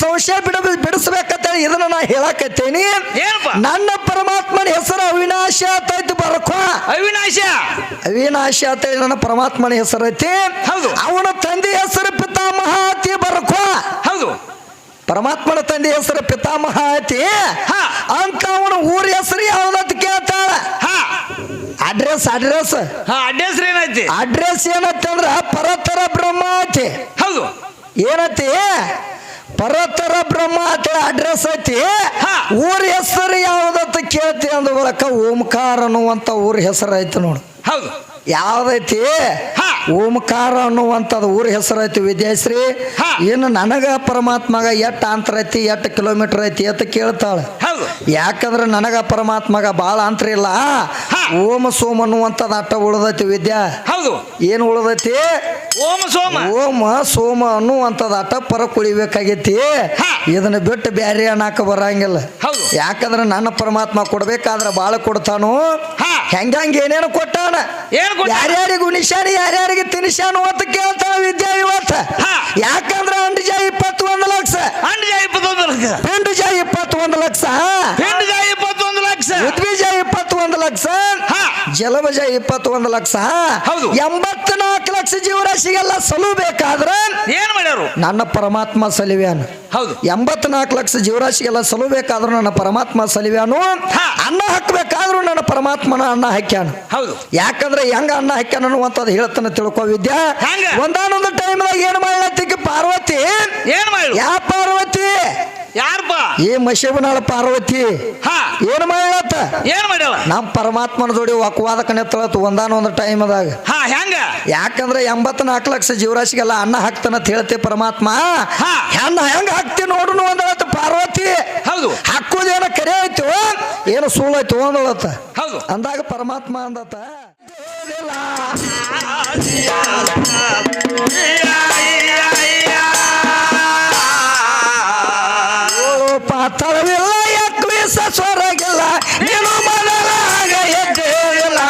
ಸಂಶಯ ಬಿಡಿಸ್ಬೇಕಂತ ಇದನ್ನ ನಾ ಹೇಳಕತ್ತೇನಿ. ನನ್ನ ಪರಮಾತ್ಮನ ಹೆಸರು ಅವಿನಾಶ ಅಂತ ಬರ್ಕೋ. ಅವಿನಾಶ ಅಂತ ನನ್ನ ಪರಮಾತ್ಮನ ಹೆಸರು ಐತಿ. ಅವನ ತಂದೆ ಹೆಸರು ಪಿತಾಮಹ ಅತಿ ಬರ್ಕೋ. ಹೌದು, ಪರಮಾತ್ಮನ ತಂದೆ ಹೆಸರು ಪಿತಾಮಹ ಅತಿ ಅಂತ. ಅವನ ಊರ ಹೆಸರು ಯಾವ್ದಂತ ಕೇಳ್ತಾಳ. ಅಡ್ರೆಸ್ ಏನೈತಿ? ಅಡ್ರೆಸ್ ಏನತ್ತಂದ್ರ ಪರತರ ಬ್ರಹ್ಮ ಐತಿ. ಹೌದು, ಏನೈತಿ? ಪರತರ ಬ್ರಹ್ಮ ಅಂತ ಅಡ್ರೆಸ್ ಐತಿ. ಊರ ಹೆಸರು ಯಾವ್ದಂತ ಕೇಳ್ತಿ ಅಂದ ಬಳಕ ಓಂಕಾರ ಅನ್ನುವಂತ ಊರ ಹೆಸರು ಐತಿ ನೋಡು. ಹೌದು, ಯಾವ್ದೈತಿ? ಓಂಕಾರ ಅನ್ನುವಂಥದ್ದು ಊರ ಹೆಸರು ಐತಿ. ವಿದ್ಯಾಶ್ರೀ ಇನ್ನು ನನಗ ಪರಮಾತ್ಮಗ ಎಟ್ಟು ಅಂತರ ಐತಿ, ಎಷ್ಟು ಕಿಲೋಮೀಟರ್ ಐತಿ ಅಂತ ಕೇಳ್ತಾಳೆ. ಯಾಕಂದ್ರೆ ನನಗ ಪರಮಾತ್ಮಗ ಬಾಳ ಅಂತರ ಇಲ್ಲ. ಓಂ ಸೋಮ ಅನ್ನುವಂಥದ್ದು ಅಟ್ಟ ಉಳ್ದೈತಿ ವಿದ್ಯಾ. ಹೌದು, ಏನು ಉಳ್ದೈತಿ? ಓಂ ಸೋಮ ಅನ್ನುವಂಥದ್ದು ಅಟ್ಟ ಪರ ಕುಳಿಬೇಕಾಗೈತಿ. ಇದನ್ನ ಬಿಟ್ಟು ಬ್ಯಾರೆ ಅನ್ನಕ ಬರಂಗಿಲ್ಲ. ಯಾಕಂದ್ರೆ ನನ್ನ ಪರಮಾತ್ಮ ಕೊಡ್ಬೇಕಾದ್ರೆ ಬಾಳ ಕೊಡ್ತಾನು. ಹೆಂಗಂಗ ಏನೇನು ಕೊಟ್ಟಾನ, ಯಾರ್ಯಾರಿಗೆ ಉಣಿಸ್ಯಾನ, ಯಾರ್ಯಾರಿಗೆ ತಿನ್ನಿಸ್ಯಾನು ಅಂತ ಕೇಳ್ತಾನ ವಿದ್ಯಾ ಇವತ್ತ. ಯಾಕಂದ್ರ ಅಂಡಜ 21 ಲಕ್ಷ, ಪಿಂಡಜ 21 ಲಕ್ಷ, ಉದ್ಬೀಜ 21 ಲಕ್ಷ, ಜಲಬಜ 21 ಲಕ್ಷ, 84 ಲಕ್ಷ ಜೀವರಾಶಿಗೆಲ್ಲ ಸಲುಬೇಕಾದ್ರೆ ಏನ್ ಮಾಡ್ಯಾರು? ನನ್ನ ಪರಮಾತ್ಮ ಸಲಿವ್ಯಾನು. ಹೌದು, 84 ಲಕ್ಷ ಜೀವರಾಶಿಗೆಲ್ಲ ಸಲುಬೇಕಾದ್ರೂ ನನ್ನ ಪರಮಾತ್ಮ ಸಲಿವ್ಯಾನು. ಅನ್ನ ಹಾಕ್ಬೇಕಾದ್ರೂ ನನ್ನ ಪರಮಾತ್ಮನ ಅನ್ನ ಹಾಕ್ಯಾನು. ಹೌದು, ಯಾಕಂದ್ರೆ ಹೆಂಗ ಅನ್ನ ಹಾಕ್ಯಾನ ಅನ್ನುವಂಥದ್ದು ಹೇಳ್ತಾನೆ ತಿಳ್ಕೊ ವಿದ್ಯಾ. ಒಂದಾನೊಂದು ಟೈಮ್ದಾಗ ಏನ್ ಮಾಡ್ಲತ್ತಿಗೆ ಪಾರ್ವತಿ. ಯಾ ಪಾರ್ವತಿ? ಯಾರಪ್ಪ? ಈ ಮಶಿಬನಾಳ ಪಾರ್ವತಿ ಏನ್ ಮಾಡ್ಲತ್ತ? ನಮ್ಮ ಪರಮಾತ್ಮನ ಜೋಡಿ ವಾಕ್ವಾದಕ ನೆತ್ತಳತ್ ಒಂದಾನೊಂದು ಟೈಮ್ದಾಗ. ಯಾಕಂದ್ರೆ 84 ಲಕ್ಷ ಜೀವರಾಶಿಗೆಲ್ಲ ಅನ್ನ ಹಾಕ್ತಾನಂತ ಹೇಳ್ತೆ ಪರಮಾತ್ಮ. ಹೆಂಗ ಹಾಕ್ತಿ ನೋಡು ಅಂದಳತ್ತ ಪಾರ್ವತಿ. ಹೌದು, ಹಾಕೋದೇನ ಕರೆ ಆಯ್ತು ಏನು ಸುಳ್ಳಾಯ್ತು ಅಂದಳತ್ತ. ಹೌದು, ಅಂದಾಗ ಪರಮಾತ್ಮ ಅಂದತ್ತ ಪಾತಳವಿಲ್ಲ, ಎಕ್ವಿಸ ಸ್ವರಗಿಲ್ಲ, ನೀನು ಮೊದಲಾಗ ಎದ್ದೇಳಿಲ್ಲ.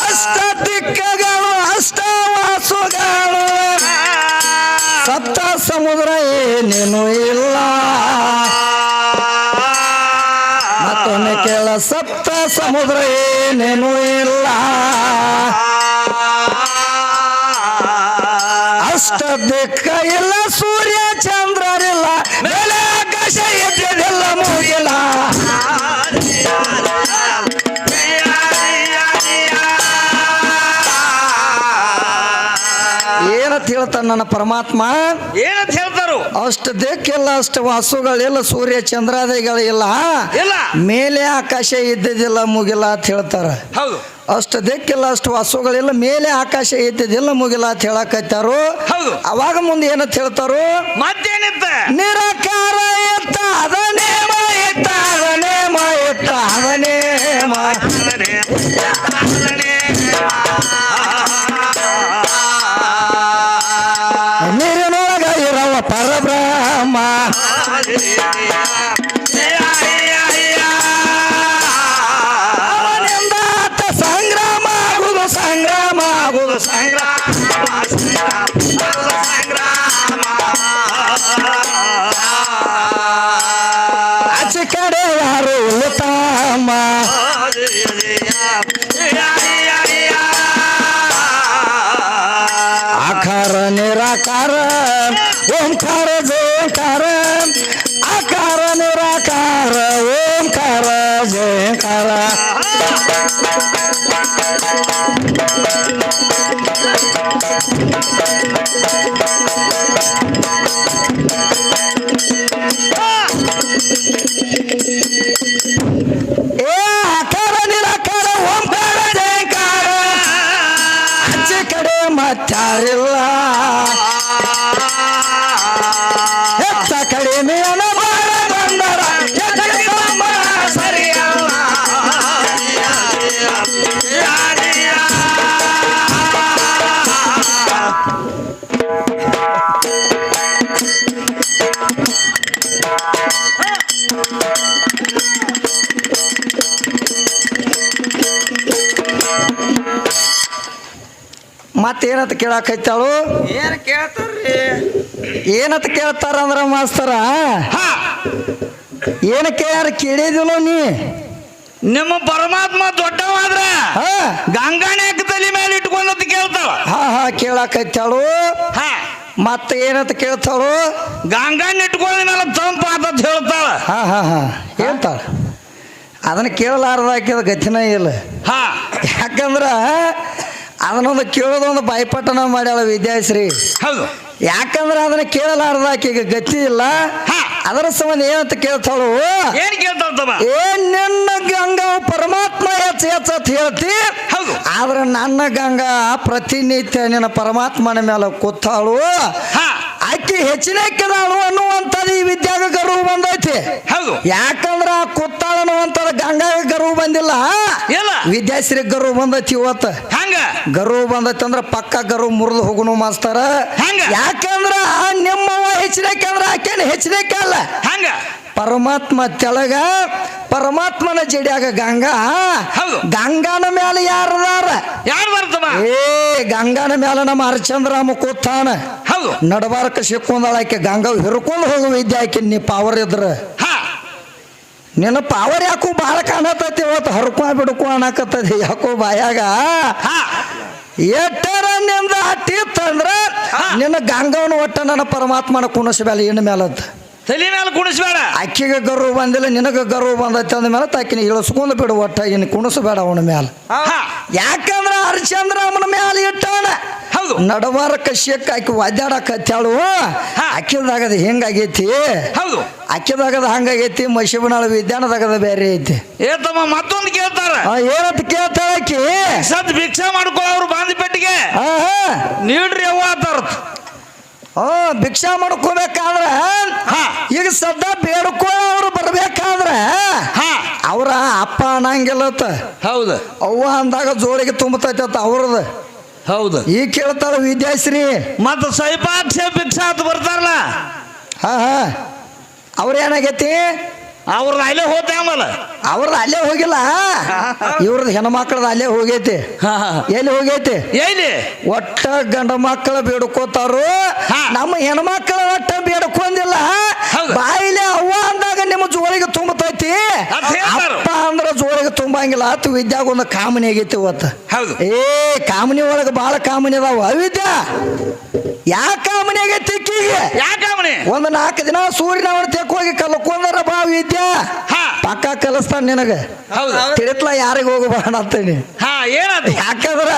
ಅಷ್ಟ ದಿಕ್ಕಗಳು, ಅಷ್ಟವಾಸುಗಳು, ಸಪ್ತ ಸಮುದ್ರ ಏನೇನು ಇಲ್ಲ. ಮತ್ತೊಮ್ಮೆ ಕೇಳ, ಸಪ್ತ ಸಮುದ್ರ ಏನೇನು ಇಲ್ಲ. ಅಷ್ಟ ದಿಕ್ಕ ಇಲ್ಲ, ಸೂರ್ಯ ಚಂದ್ರರಿಲ್ಲ, ಮೇಲೆ ಆಕಾಶ ಎದ್ದಿಲ್ಲ ಮುಗಿಲ್ಲ. ಏನಂತ ಹೇಳ್ತಾನ ನನ್ನ ಪರಮಾತ್ಮ? ಏನಂತ ಹೇಳ್ತಾರು? ಅಷ್ಟು ದಿಕ್ಕಿಲ್ಲ, ಅಷ್ಟು ವಾಸುಗಳಿಲ್ಲ, ಸೂರ್ಯ ಚಂದ್ರಾದಿಗಳಿಲ್ಲ, ಮೇಲೆ ಆಕಾಶ ಇದ್ದಿದ್ದಿಲ್ಲ ಮುಗಿಲ್ಲ ಅಂತ ಹೇಳ್ತಾರ. ಹೌದು, ಅಷ್ಟು ದಿಕ್ಕಿಲ್ಲ, ಅಷ್ಟು ವಾಸುಗಳಿಲ್ಲ, ಮೇಲೆ ಆಕಾಶ ಇದ್ದಿದ್ದಿಲ್ಲ ಮುಗಿಲ್ಲ ಅಂತ ಹೇಳಕತ್ತಾರು. ಅವಾಗ ಮುಂದೆ ಏನಂತ ಹೇಳ್ತಾರು? ಮತ್ತೇನಿತ್ತ? ನಿರಾಕಾರ ಎತ್ತ ಅದನೇಮ ಎತ್ತ ಅದನೇಮ ಎತ್ತ ಅದನೇಮ. ನೀರಿನೊಳಗ ಇರವ ಪರಬ್ರಹ್ಮ, ಅವನಿಂದ ಸಂಗ್ರಾಮ ಆಗುದು, ಸಂಗ್ರಾಮ ಆಗುದು, ಆಚೆ ಕಡೆ ಯಾರು ಉಳಿತಾಮ. ಆಕಾರ ನಿರಾಕಾರ ಓಂಕಾರ ಜಯಕಾರ, ಆಕಾರ ನಿರಾಕಾರ ಓಂಕಾರ ಜಯಕಾರ. ಏ ಆಕಾರ ನಿರಾಕಾರ ಓಂಕಾರ ಜಯಕಾರ, ಆಚೆ ಕಡೆ ಮತ್ತಾರಿಲ್ಲ. ಹೆಚ್ಚ ಕಡಿಮೆ ಅನುಭವ ಬಂದರ ಸರಿಯಲ್ಲ. ಮತ್ತೇನಂತ ಕೇಳಾಕೈತಾಳು ಏನ್ ಕೇಳ್ತಾರ್ರಿ? ಏನಂತ ಕೇಳ್ತಾರ ಅಂದ್ರ ಮಾಸ್ತರ ಹಾ ಏನ ಕೇಳ್ಯಾರ ಕೇಳಿದಿಲ್ಲ ನೀ ನಿಮ್ಮ ಪರಮಾತ್ಮ ದೊಡ್ಡವಾದ್ರ ಹಾ ಗಂಗಾನ ತಲೆ ಮೇಲೆ ಇಟ್ಕೊಂಡಂತ ಕೇಳ್ತಾಳ. ಹಾ ಹಾ ಕೇಳಾಕೈತಾಳು ಹಾ ಮತ್ತೆ ಏನಂತ ಕೇಳ್ತಾಳು ಗಂಗಾನ ಇಟ್ಕೊಂಡ ಮೇಲೆ ತಂಪ ಅಂತ ಹೇಳ್ತಾಳ. ಹಾ ಹಾ ಹಾ ಹೇಳ್ತಾಳ ಅದನ್ನ ಕೇಳಲಾರ್ದಾಕಿದ ಗತಿನ ಇಲ್ಲ. ಹಾ ಯಾಕಂದ್ರ ಅದನ್ನೊಂದು ಕೇಳೋದೊಂದು ಬಾಯ್ಪಟ್ಟನ ಮಾಡ್ಯಾಳ ವಿದ್ಯಾಶ್ರೀ. ಹೌದು. ಯಾಕಂದ್ರೆ ಅದನ್ನ ಕೇಳಲಾರ್ದಾಕಿಗೆ ಗತಿ ಇಲ್ಲ. ಹಾ ಅದರ ಸಂಬಂಧ ಏನಂತ ಕೇಳ್ತಾಳು ಏನ್ ಕೇಳ್ತಾವ? ಏನ್ ನಿನ್ನ ಗಂಗಾ ಪರಮಾತ್ಮ ಹೆಚ್ಚ ಅಂತ ಹೇಳ್ತಿ. ಹೌದು. ಆದ್ರೆ ನನ್ನ ಗಂಗಾ ಪ್ರತಿನಿತ್ಯ ನಿನ್ನ ಪರಮಾತ್ಮನ ಮೇಲೆ ಕೂತಾಳು. ಹಾ ಆಕಿ ಹೆಚ್ಚಿನಕ್ಕಿದಾಳು ಅನ್ನುವಂಥದ್ದು ಈ ವಿದ್ಯಾಗ ಗರ್ವ ಬಂದೈತಿ. ಹೌದು. ಯಾಕಂದ್ರ ಆ ಕೂತಾಳ ಅನ್ನುವಂಥದ್ದು ಗಂಗಾಗ ಗರ್ವ ಬಂದಿಲ್ಲ, ಇಲ್ಲ ವಿದ್ಯಾಶ್ರೀ ಗರ್ವ ಬಂದೈತಿ. ಇವತ್ತು ಹಂಗ ಗರ್ವ ಬಂದೈತಿ ಅಂದ್ರ ಪಕ್ಕ ಗರ್ವ ಮುರಿದು ಹೋಗುನು ಮಾಸ್ತರ. ಹಂಗ ಯಾಕಂದ್ರ ನಿಮ್ಮವ ಹೆಚ್ಚಿನಕ್ಕೆ ಅಂದ್ರ ಆಕೇನು ಹೆಚ್ಚಿನಕ್ಕೆ ಅಲ್ಲ. ಹಂಗ ಪರಮಾತ್ಮ ತೆಳಗ ಪರಮಾತ್ಮನ ಜಡಿಯಾಗ ಗಂಗಾ. ಹೌದು. ಗಂಗಾನ ಮೇಲೆ ಯಾರದಾರ? ಯಾರು ಬರ್ತವ? ಗಂಗಾನ ಮೇಲೆ ನಮ್ಮ ಹರಿಚಂದ್ರಾಮ ಕೂತಾನ. ಹೌದು. ನಡಬಾರಕ ಸಿಕ್ಕೊಂಡಾಳ ಆಕೆ ಗಂಗಾ ಹಿರ್ಕೊಂಡು ಹೋಗೋ ವಿದ್ಯೆ ಆಕೆ. ನೀ ಪಾವರ್ ಇದ್ರ ಹಾ ನಿನ್ನ ಪಾವರ್ ಯಾಕೋ ಬಾಳ ಕಾಣತೈತಿ. ಇವತ್ತು ಹರ್ಕೊ ಬಿಡ್ಕೊ ಅನ್ನಕತ್ತದಿ ಯಾಕೋ ಬಾಯಾಗ. ಹಾ ಎಟ್ಟರ ನಿಂದ ಅಟ್ಟಿತ್ತಂದ್ರ ನಿನ್ನ ಗಂಗವನ ಒಟ್ಟ ನನ್ನ ಪರಮಾತ್ಮನ ಕುಣಸಬೇಡ ಇನ್ನ ಮೇಲತ್ತ. ತಲೆ ಮೇಲೆ ಕುಣಿಸ್ಬೇಡ. ಅಕ್ಕಿಗೆ ಗರ್ವ ಬಂದಿಲ್ಲ, ನಿನಗ ಗರ್ವ ಬಂದೈತೆ ಅಂದ ಮೇಲೆ ತಾಕಿನ ಇಳಿಸ್ಕೊಂಡು ಬಿಡು ಒಟ್ಟ. ಇನ್ನು ಕುಣಿಸಬೇಡ ಅವನ ಮೇಲೆ. ಹಾ ಯಾಕಂದ್ರ ಹರಿಚಂದ್ರಮ್ಮನ ಮೇಲೆ ಇಟ್ಟವನ. ಹೌದು. ನಡವಾರ ಕಶ್ಯಕ್ಕೆ ಆಕಿ ಒದ್ದಾಡಕತ್ತಾಳು. ಅಕ್ಕಿದಾಗದ ಹೆಂಗಾಗೈತಿ? ಹೌದು. ಅಕ್ಕಿದಾಗದ ಹಂಗಾಗೈತಿ. ಮಶಿಬನಾಳ ವಿದ್ಯಾನದಾಗದ ಬೇರೆ ಐತಿ. ಏತಮ್ಮ ಮತ್ತೊಂದು ಕೇಳ್ತಾರ. ಏನಂತ ಕೇಳ್ತಾಳ ಆಕಿ? ಸದ್ ಭಿಕ್ಷಾ ಮಾಡ್ಕೊಳ್ಳೋ ಅವ್ರು ಬಾಂಧಿ ಪೆಟ್ಟಿಗೆ ನೀಡ್ರಿ ಅವ್ವ ಅಂತಾರ. ಭಿಕ್ಷಾ ಮಾಡ್ಕೋಬೇಕಾದ್ರ ಈಗ ಸದ್ದ ಬೇಡ್ಕೊ ಅವ್ರು ಬರ್ಬೇಕಾದ್ರ ಅವ್ರ ಅಪ್ಪ ಅನ್ನಂಗಿಲ್ಲತ್ತ. ಹೌದು. ಅವ್ವ ಅಂದಾಗ ಜೋಳಿಗೆ ತುಂಬತೈತ ಅವ್ರದ. ಹೌದು. ಈಗ ಕೇಳ್ತಾಳ ವಿದ್ಯಾಶ್ರೀ. ಮತ್ತ ಸೈಪಾಕ್ಷ ಭಿಕ್ಷಾ ಅಂತ ಬರ್ತಾರಲ್ಲ ಹಾ ಅವ್ರ ಏನಾಗೈತಿ? ಅವ್ರದ್ದು ಅಲ್ಲೇ ಹೋದ ಆಮೇಲೆ ಅವ್ರದ್ದು ಅಲ್ಲೇ ಹೋಗಿಲ್ಲ, ಇವ್ರದ್ದು ಹೆಣ್ಮಕ್ಳದ ಅಲ್ಲೇ ಹೋಗೈತಿ. ಎಲ್ಲಿ ಹೋಗೈತಿ? ಎಲ್ಲಿ? ಒಟ್ಟ ಗಂಡ ಮಕ್ಕಳ ಬೇಡ್ಕೋತಾರು. ನಮ್ಮ ಹೆಣ್ಮಕ್ಳ ಒಟ್ಟ ಬೇಡ್ಕೊಂಡಿಲ್ಲ. ಬಾಯಿಲೆ ಅವ್ವ ಅಂದಾಗ ನಿಮ್ಮ ಜೋಳಿಗೆ ತುಂಬತೈತಿ, ಅಪ್ಪ ಅಂದ್ರ ಜೋಳಿಗೆ ತುಂಬಂಗಿಲ್ಲ. ಆತು ವಿದ್ಯಾಗ ಒಂದು ಕಾಮನಿ ಆಗೈತಿ ಇವತ್ತು. ಹೌದು. ಕಾಮನಿ ಒಳಗೆ ಬಾಳ ಕಾಮನಿ ಅದಾವ. ಅವಿದ್ಯಾ ಯಾ ಕಾಮನಿ ಆಗೈತಿ ಅಕ್ಕಿಗೆ? ಯಾ ಕಾಮನಿ? ಒಂದು 4 ದಿನ ಸೂರ್ಯನ ಅವನ ತೆಕ್ ಹೋಗಿ ಕಲ್ಕೊಂಡಾರ ಬಾ ವಿದ್ಯಾ ಪಕ್ಕ ಕಲಿಸ್ತಾನ ನಿನಗ. ತಿಳಿತ್ಲ ಯಾರಿಗೆ ಹೋಗಬೇಡ ಅಂತೀನಿ. ಏನಂತ? ಯಾಕಂದ್ರ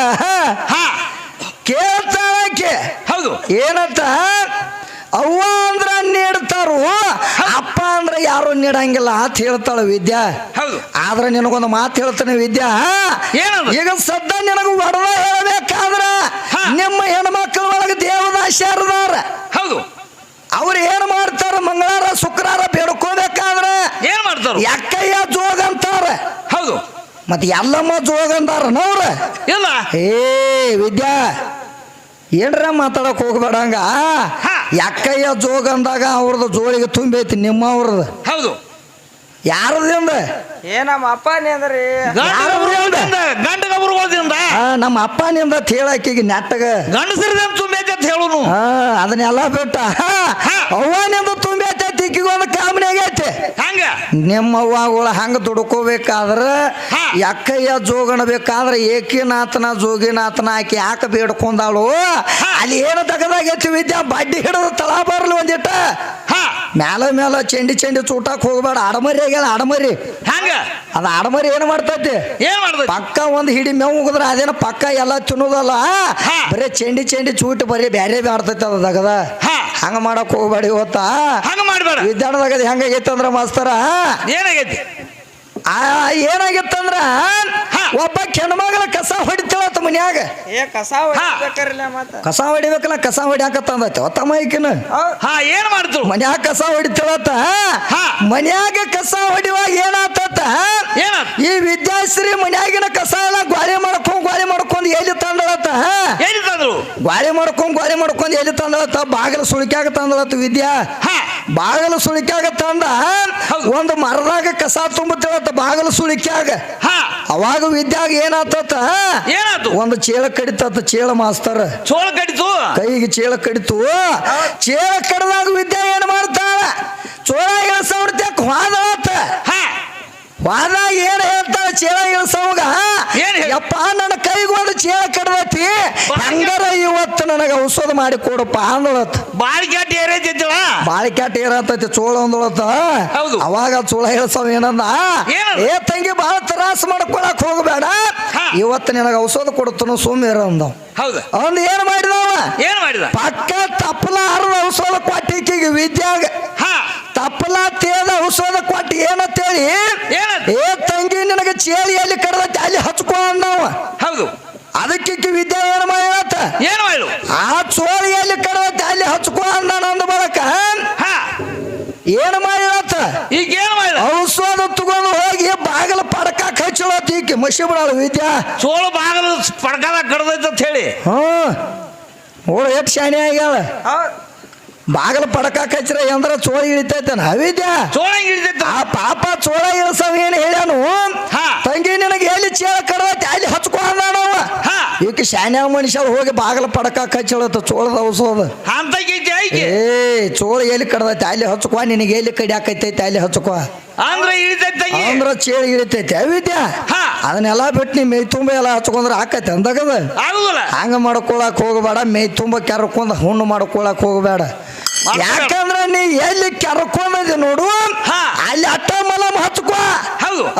ಕೇಳ್ತಾಳಕ್ಕೆ. ಹೌದು. ಏನಂತ? ಅವ್ವ ಅಂದ್ರ ನೀಡ್ತಾರು, ಅಪ್ಪ ಅಂದ್ರ ಯಾರು ನೀಡಂಗಿಲ್ಲ ಅಂತ ಹೇಳ್ತಾಳ ವಿದ್ಯಾ. ಹೌದು. ಆದ್ರ ನಿನಗೊಂದು ಮಾತು ಹೇಳ್ತಾನೆ ವಿದ್ಯಾ. ಈಗ ಸದ್ದ ನಿನಗ ಒಡದ ಹೇಳ್ಬೇಕಾದ್ರ ನಿಮ್ಮ ಹೆಣ್ಮಕ್ಳ ಒಳಗೆ ದೇವದಾಸ್ಯಾರದಾರ. ಹೌದು. ಅವ್ರು ಏನ್ ಮಾಡ್ತಾರ? ಮಂಗಳವಾರ ಶುಕ್ರವಾರ ಬೇಡ್ಕೋಬೇಕಾದ್ರ ಏನ್ ಮಾಡ್ತಾರ? ಎಕ್ಕಯ್ಯ ಜೋಗ ಅಂತಾರ. ಹೌದು. ಮತ್ತೆ ಎಲ್ಲಮ್ಮ ಜೋಗ ಅಂತಾರ ನವ್ರ. ಇಲ್ಲ ವಿದ್ಯಾ ಏನ್ರ ಮಾತಾಡಕ್ ಹೋಗ್ಬೇಡಂಗ. ಎಕ್ಕಯ್ಯ ಜೋಗ ಅಂದಾಗ ಅವ್ರದ್ದು ಜೋಳಿಗೆ ತುಂಬೈತಿ ನಿಮ್ಮ ಅವ್ರದ್ದು. ಹೌದು. ಯಾರದಿಂದ? ನಮ್ಮ ಅಪ್ಪನೇ ಗಂಡಗಬ್ರುಗಳಿಂದ ನಮ್ಮ ಅಪ್ಪನಿಂದ ಹೇಳಾಕಿಗೆ ನೆಟ್ಟಗ ಗಂಡಸರದ ತುಂಬೈತಿ ಅಂತ ಹೇಳುನು. ಅದನ್ನೆಲ್ಲ ಬಿಟ್ಟ ಅವ್ವನಿಂದ ತುಂಬೈತಿ. ಈಕಿಗೊಂದು ಕಾಮನಿ ಆಗೈತಿ. ಹಂಗ ನಿಮ್ಮ ಅವ್ವಗಳು ಹಂಗ ದುಡ್ಕೋಬೇಕಾದ್ರ ಎಕ್ಕಯ್ಯ ಜೋಗಣ ಬೇಕಾದ್ರ ಏಕಿನಾಥನ ಜೋಗಿನಾಥನ ಆಕಿ ಯಾಕೆ ಬೇಡ್ಕೊಂಡಾಳು? ಅಲ್ಲಿ ಏನು ತಗದಾಗೈತಿ ವಿದ್ಯಾ? ಬಡ್ಡಿ ಹಿಡಿದು ತಳಾ ಬರ್ಲಿ ಒಂದಿಟ್ಟ ಮ್ಯಾಲ ಮ್ಯಾಲ ಚೆಂಡಿ ಚೂಟಾಕ್ ಹೋಗ್ಬೇಡ. ಆಡಮರಿ ಆಗ್ಯಾದ ಆಡಮರಿ. ಹಂಗ ಅದ ಆಡಮರಿ ಏನ್ ಮಾಡ್ತೈತಿ? ಏನ್ ಮಾಡ್ತೈತಿ? ಪಕ್ಕ ಒಂದ್ ಹಿಡಿ ಮೇವ್ ಹೋಗದ್ರ ಅದೇನ ಪಕ್ಕ ಎಲ್ಲ ತಿನ್ನೋದಲ್ಲ. ಬರೀ ಚೆಂಡಿ ಚೂಟ್ ಬರೀ ಬ್ಯಾರೆ ಮಾಡ್ತೈತಿ ಅದಗದ. ಹಂಗ ಮಾಡಕ್ ಹೋಗ್ಬೇಡ. ಇವತ್ತ ಹಂಗ ಮಾಡ್ಬೇಡ. ವಿದ್ಯಾರ್ಥಿದಾಗ ಹೆಂಗಾಗೈತಿ ಅಂದ್ರ ಮಾಸ್ತರ ಏನಾಗೈತಿ? ಏನಾಗಿತ್ತಂದ್ರ ಒಬ್ಬ ಹೆಣ್ಮಗಳ ಕಸ ಹೊಡಿತಾಳತ್ತ ಮನ್ಯಾಗ. ಕಸ ಹೊಡಿಬೇಕಲ್ಲ, ಕಸ ಹೊಡಿಯಾಕತ್ತಂದೈತಿ ತಮ್ಮಕಿನ. ಏನ್ ಮಾಡ್ತು? ಮನ್ಯಾಗ ಕಸ ಹೊಡಿತಾಳತ್ತ. ಮನ್ಯಾಗ ಕಸ ಹೊಡಿವಾಗ ಏನಾತತ್ತ? ಈ ವಿದ್ಯಾಶ್ರೀ ಮನ್ಯಾಗಿನ ಕಸ ಎಲ್ಲ ಗಾಳಿ ಮಾಡ್ಕೊಂಡ್ ಎಲ್ಲಿ ತಂದಳತ್ತ? ಮಾಡಿದ್ರು ಗೋಳಿ ಮಾಡ್ಕೊಂಡ್ ಎಲ್ಲಿ ತಂದಳತ್ತ ಬಾಗಿಲು ಸುಳಿಕ್ಯಾಗ ತಂದಳತ್ತ ವಿದ್ಯಾ ಹಾ ಬಾಗಿಲು ಸುಳಿಕ್ಯಾಗ ತಂದ ಒಂದು ಮರದಾಗ ಕಸ ತುಂಬುತ್ತಳತ್ತ ಬಾಗಿಲು ಸುಳಿಕ್ಯಾಗ ಹಾ ಅವಾಗ ವಿದ್ಯಾಗ ಏನಾತ ಏನಾಯ್ತು ಒಂದು ಚೇಳ ಕಡಿತತ್ತ ಚೇಳ ಮಾಸ್ತರ್ ಚೋಳ ಕಡಿತು ಕೈಗೆ ಚೇಳ ಕಡಿತು ಚೇಳ ಕಡಿದಾಗ ವಿದ್ಯಾ ಏನ್ ಮಾಡ್ತಾಳ ಚೋಳ ಇಳಿಸೋಡ್ತ್ಯಾಕ ಹೋದಳತ್ತ ವಾದಾಗ ಏನ್ ಹೇಳ್ತಾಳ ಚೇಳ ಇಳಿಸೋಗ ಯಪ್ಪ ನನ್ನ ಕೈಗೆ ಒಂದು ಚೇಳ ಕಡ್ದತಿ ಹಂಗಾರ ಇವತ್ತು ನನಗ ಔಷಧ ಮಾಡಿ ಕೊಡಪ್ಪ ಅಂದಳತ್ ಬಾಳಿಕ್ಯಾಟ ಏರೈತಿತ್ತಳ ಬಾಳಿಕ್ಯಾಟ ಏರತೈತಿ ಚೋಳ ಅಂದಳತ್ತ ಅವಾಗ ಚೋಳ ಇಳಿಸವ್ ಏನಂದ ಏ ತಂಗಿ ಬಹಳ ತ್ರಾಸ ಮಾಡ್ಕೊಳಕ್ ಹೋಗಬೇಡ ಇವತ್ತು ನಿನಗ ಔಷಧ ಕೊಡ್ತನು ಸುಮ್ಮಿರ ಅಂದವ್ ಹೌದು ಅವನ್ ಏನ್ ಮಾಡಿದ ಪಕ್ಕ ತಪ್ಪಲ ಹರಿದ ಔಷಧ ಕೊಟ್ಟಿಕ್ಕಿಗೆ ವಿದ್ಯಾಗ ತಪ್ಪಲ ತೇದ ಔಷಧ ಕೊಟ್ಟು ಏನಂತೇಳಿ ಏ ತಂಗಿ ನಿನಗೆ ಚೇಳಿಯಲ್ಲಿ ಕಡ್ದೈತಿ ಅಲ್ಲಿ ಹಚ್ಕೊ ಅಂದವ ಹೌದು ಅದಕ್ಕೆ ವಿದ್ಯಾ ಏನ್ ಮಾಡತ್ತ ಏನು ಮಾಡು ಆ ಚೋಳಿಯಲ್ಲಿ ಕಡ್ದೈತಿ ಅಲ್ಲಿ ಹಚ್ಕೊ ಅಂದ ನಂದು ಬಳಕ ಏನ್ ಮಾಡಿರತ್ತ ಈಗ ಏನು ಮಾಡ ಔಷಧ ತಗೊಂಡು ಹೋಗಿ ಬಾಗಿಲು ಪಡಕ ಹಚ್ಚಳತ್ ಈಕೆ ಮಸಿ ಬಿಡಾಳ ವಿದ್ಯಾ ಚೋಳ ಬಾಗಿಲು ಪಡ್ಕದ ಕಡ್ದೈತೆ ಅಂತ ಹೇಳಿ ಓಡ ಎಷ್ಟು ಶಾಣೆ ಆಗ್ಯಾಳ ಬಾಗಿಲು ಪಡಕ ಹಚ್ಚಿರ ಎಂದ್ರ ಚೋಳ ಇಳಿತೈತನ ವಿದ್ಯಾ ಚೋಳ ಹಿಡಿತೈತ ಆ ಪಾಪ ಚೋಳ ಇಳಿಸವ ಏನ್ ಹೇಳ್ಯಾನು ತಂಗಿ ನಿನಗೆ ಎಲ್ಲಿ ಚೇಳ ಕಡ್ದೈತಿ ಅಲ್ಲಿ ಹಚ್ಕೊ ಅಂದಾನವ ಈಕೆ ಶಾನ್ಯಾವ ಮನುಷ್ಯ ಹೋಗಿ ಬಾಗಿಲು ಪಡಕ ಹಚ್ಚಳತ್ತ ಚೋಳದ ಔಷಧ ಏ ಚೋಳ ಎಲ್ಲಿ ಕಡ್ದೈತಿ ಅಲ್ಲಿ ಹಚ್ಕೊ ನಿನಗೆ ಎಲ್ಲಿ ಕಡಿಯಾಕೈತೈತಿ ಅಲ್ಲಿ ಹಚ್ಕೊ ಅಂದ್ರ ಚೇಳ ಇಳಿತೈತಿ ವಿದ್ಯಾ ಅದನ್ನೆಲ್ಲ ಬಿಟ್ಟು ನೀ ಮೈ ತುಂಬ ಎಲ್ಲ ಹಚ್ಕೊಂಡ್ರೆ ಆಕೈತಿ ಅಂದಾಗದ ಹಂಗ ಮಾಡ್ಕೊಳಕ್ ಹೋಗಬೇಡ ಮೈ ತುಂಬ ಕೆರ್ಕೊಂಡ್ ಹುಣ್ಣು ಮಾಡ್ಕೊಳಕ್ ಹೋಗಬೇಡ ಯಾಕಂದ್ರ ನೀ ಎಲ್ಲಿ ಕೆರ್ಕೊಂಡಿ ನೋಡು ಅಲ್ಲಿ ಅಟ್ಟ ಮಲಮ್ ಹಚ್ಕೊ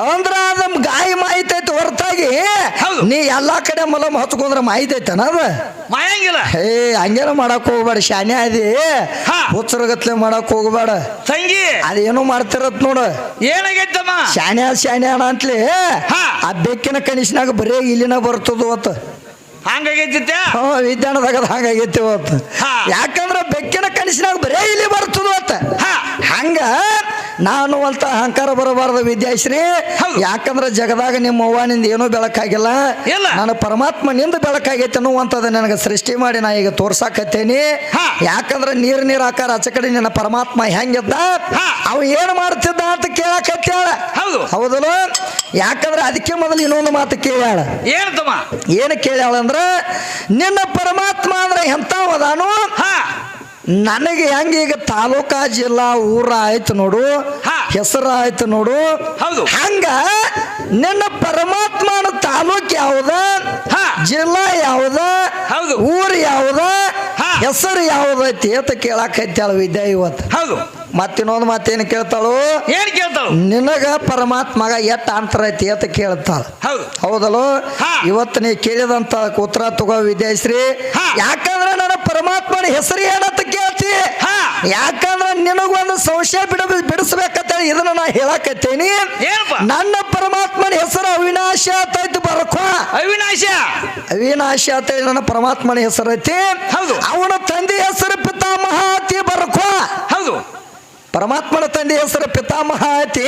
ಅಂದ್ರ ಅದ ಗಾಯ ಮಾಹಿತೈತಿ ಹೊರತಾಗಿ ನೀ ಎಲ್ಲಾ ಕಡೆ ಮಲಮ್ ಹಚ್ಕೊಂಡ್ರ ಮಾಹಿತೈತನ ಅದ ಹೇ ಹಂಗೇನ ಮಾಡಕ್ ಹೋಗ್ಬೇಡ ಶಾನ್ಯ ಅದಿ ಹುಚ್ಚರಗತ್ಲೆ ಮಾಡಕ್ ಹೋಗ್ಬೇಡ ತಂಗಿ ಅದೇನೋ ಮಾಡ್ತಿರತ್ ನೋಡು ಏನಾಗೈತಮ್ಮ ಶಾನ್ಯಾಣ ಅಂತಲಿ ಆ ಬೆಕ್ಕಿನ ಕನಿಷ್ನಾಗ ಬರೇ ಇಲ್ಲಿನ ಬರ್ತದ ಅವತ್ತು ಹಂಗಾಗೈತಿ ವಿದ್ಯಾನದಾಗ ಹಂಗಾಗೈತಿ ಇವತ್ತು ಯಾಕಂದ್ರ ಬೆಕ್ಕಿನ ಕನಸಿನಾಗ ಬರೇ ಇಲ್ಲಿ ಬರ್ತದ ಹಂಗ ನಾನು ಅಂತ ಅಹಂಕಾರ ಬರಬಾರ್ದು ವಿದ್ಯಾಶ್ರೀ ಯಾಕಂದ್ರ ಜಗದಾಗ ನಿಮ್ಮ ಅವ್ವನಿಂದ ಏನೂ ಬೆಳಕಾಗಿಲ್ಲ ನಾನು ಪರಮಾತ್ಮನಿಂದ ಬೆಳಕಾಗೈತೆ ಅನ್ನುವಂಥದ್ದು ನನಗೆ ಸೃಷ್ಟಿ ಮಾಡಿ ನಾ ಈಗ ತೋರ್ಸಾಕತ್ತೇನಿ ಯಾಕಂದ್ರ ನೀರ್ ಆಕಾರ ಆಚೆ ಕಡೆ ನಿನ್ನ ಪರಮಾತ್ಮ ಹೆಂಗಿದ್ದ ಅವ ಏನ್ ಮಾಡ್ತಿದ್ದ ಅಂತ ಕೇಳಕತ್ತಾಳ ಹೌದಲ್ಲ ಯಾಕಂದ್ರೆ ಅದಕ್ಕೆ ಮೊದಲು ಇನ್ನೊಂದು ಮಾತು ಕೇಳ್ಯಾಳ ಏನು ಕೇಳ್ಯಾಳ ಅಂದ್ರ ನಿನ್ನ ಪರಮಾತ್ಮ ಅಂದ್ರೆ ಎಂಥವದಾನು ನನಗೆ ಹೆಂಗ ಈಗ ತಾಲೂಕಾ ಜಿಲ್ಲಾ ಊರ ಆಯ್ತು ನೋಡು ಹೆಸರು ಆಯ್ತು ನೋಡು ಹಂಗ ನಿನ್ನ ಪರಮಾತ್ಮನ ತಾಲೂಕ್ ಯಾವ್ದ ಜಿಲ್ಲಾ ಯಾವ್ದ ಊರು ಯಾವ್ದ ಹೆಸರು ಯಾವ್ದೈತಿ ಅಂತ ಕೇಳಾಕೈತಾಳ ವಿದ್ಯಾ ಇವತ್ತು ಮತ್ತಿನ್ನೊಂದು ಮಾತೇನು ಕೇಳ್ತಾಳು ನಿನಗ ಪರಮಾತ್ಮಗ ಎಟ್ಟ ಅಂತರ ಐತಿ ಅಂತ ಕೇಳ್ತಾಳ ಹೌದಲ್ಲೋ ಇವತ್ತು ನೀ ಕೇಳಿದಂತ ಉತ್ತರ ತಗೋ ವಿದ್ಯಾಶ್ರೀ ಯಾಕಂದ್ರೆ ನನ್ನ ಪರಮಾತ್ಮನ ಹೆಸರು ಏನಂತ ಕೇಳ್ತಿ ಯಾಕಂದ್ರೆ ನಿನಗೊಂದು ಸಂಶಯ ಬಿಡಿಸ್ಬೇಕಂತ ಇದನ್ನ ನಾ ಹೇಳಕತ್ತೇನಿ ನನ್ನ ಪರಮಾತ್ಮನ ಹೆಸರು ಅವಿನಾಶ ಅಂತೈತಿ ಬರ್ಕೋ ಅವಿನಾಶ ಅಂತ ನನ್ನ ಪರಮಾತ್ಮನ ಹೆಸರು ಐತಿ ಅವನ ತಂದೆ ಹೆಸರು ಪಿತಾಮಹ ಅತಿ ಬರ್ಕೋ ಪರಮಾತ್ಮನ ತಂದೆ ಹೆಸರು ಪಿತಾಮಹ ಐತಿ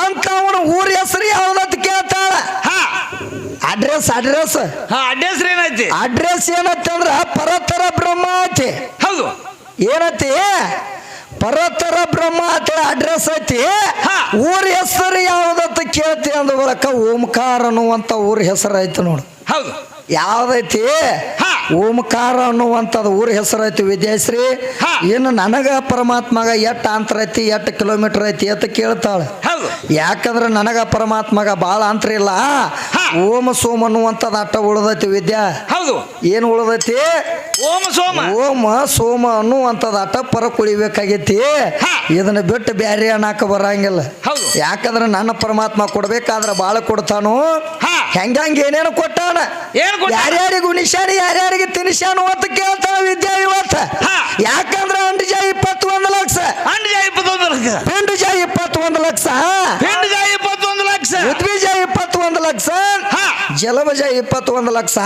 ಅಂತ ಅವನ ಊರ ಹೆಸರು ಯಾವ್ದಂತ ಕೇಳ್ತಾಳ ಅಡ್ರೆಸ್ ಏನೈತಿ ಅಡ್ರೆಸ್ ಏನಂತಂದ್ರ ಪರತರ ಬ್ರಹ್ಮ ಐತಿ ಏನೈತಿ ಪರತರ ಬ್ರಹ್ಮ ಅಂತ ಅಡ್ರೆಸ್ ಐತಿ ಊರ ಹೆಸರು ಯಾವ್ದಂತ ಕೇಳ್ತಿ ಅಂದ ಬಳಕ ಓಂಕಾರ ಅನ್ನುವಂತ ಊರ ಹೆಸರು ಐತಿ ನೋಡು ಯಾವ್ದೈತಿ ಓಂಕಾರ ಅನ್ನುವಂಥದ್ದು ಊರ ಹೆಸರು ಐತಿ ವಿದ್ಯಾಶ್ರೀ ಇನ್ನು ನನಗ ಪರಮಾತ್ಮಗ ಎಟ್ಟು ಅಂತರ ಐತಿ ಎಷ್ಟು ಕಿಲೋಮೀಟರ್ ಐತಿ ಅಂತ ಕೇಳ್ತಾಳೆ ಯಾಕಂದ್ರೆ ನನಗ ಪರಮಾತ್ಮಗ ಬಾಳ ಅಂತರ ಇಲ್ಲ ಓಮ ಸೋಮ ಅನ್ನುವಂಥದ್ದು ಅಟ್ಟ ಉಳ್ದೈತಿ ವಿದ್ಯಾ ಏನು ಉಳ್ದೈತಿ ಓಮ ಸೋಮ ಅನ್ನುವಂಥದ್ದು ಅಟ್ಟ ಪರ ಕುಳಿಬೇಕಾಗೈತಿ ಇದನ್ನ ಬಿಟ್ಟು ಬ್ಯಾರೆ ಅನ್ನಕ ಬರಂಗಿಲ್ಲ ಯಾಕಂದ್ರೆ ನನ್ನ ಪರಮಾತ್ಮ ಕೊಡ್ಬೇಕಾದ್ರೆ ಬಾಳ ಕೊಡ್ತಾನು ಹೆಂಗಂಗ ಏನೇನು ಕೊಟ್ಟಾನ ಯಾರ್ಯಾರಿಗೂ ನಿಶಾನಿ ಯಾರ್ಯಾರಿಗೆ ತಿನಿಶಾನು ಅಂತ ಕೇಳ್ತಾಳ ವಿದ್ಯಾ ಇವತ್ತು ಯಾಕಂದ್ರೆ ಅಂಡಜ 21 ಲಕ್ಷ ಪಿಂಡಜ 21 ಲಕ್ಷ ಉದ್ವಿಜ 21 ಲಕ್ಷ ಜಲಭಜ 21 ಲಕ್ಷ.